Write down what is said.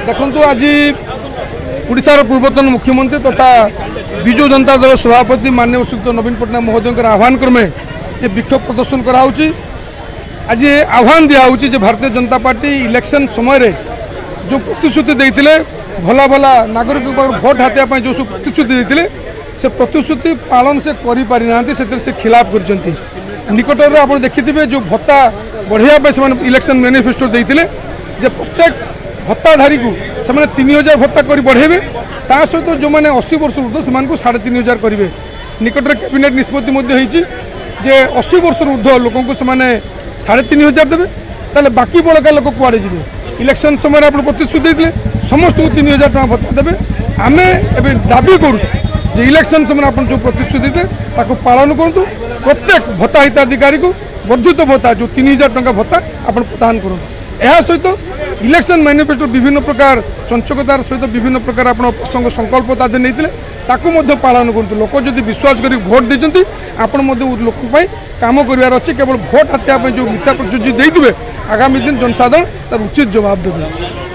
देखु आज ओडिशार पूर्वतन मुख्यमंत्री तथा विजु जनता दल सभापति माननीय श्रीयुक्त नवीन पट्टनायक महोदय आह्वान क्रमे ये विक्षोभ प्रदर्शन कराऊँच। आज आह्वान दिया भारतीय जनता पार्टी इलेक्शन समय जो प्रतिश्रुति देते भला भला नागरिक भोट हाथापी जो सब प्रतिश्रुति देते से प्रतिश्रुति पालन से करें से खिलाफ कर निकट में आप देखिए जो भत्ता बढ़िया से इलेक्शन मैनिफेस्टो देते प्रत्येक भत्ताधारी को से 3000 भत्ता कर बढ़ेबे ता सहित जो मैंने 80 वर्ष ऊर्ध्व से 3500 करेंगे। निकट में कैबिनेट निष्पत्ति जे 80 वर्ष ऊर्ध्व लोक को 3500 देवे ताले बाकी बड़का लोक कुआड़े जी इलेक्शन समय आप प्रतिश्रुति देते समस्त को 3000 टका भत्ता देवे। आम ए दाबी करुँ इलेक्शन समय आप जो प्रतिश्रुति देते पालन करूँ प्रत्येक भत्ता हिताधिकारी को वर्धित भत्ता जो 3000 टका भत्ता आप प्रदान करूँ। यह सहित इलेक्शन मैनिफेस्टो विभिन्न प्रकार चंचकतार सहित विभिन्न प्रकार आप प्रसंग संकल्प तादे नहीं पालन करूँ। लोक जदि विश्वास कर भोट देते आपण लोक काम करार अच्छे केवल भोट हाथापी जो मिथ्या प्रतिश्रुति देते आगामी दिन जनसाधारण तार उचित जवाब देवे।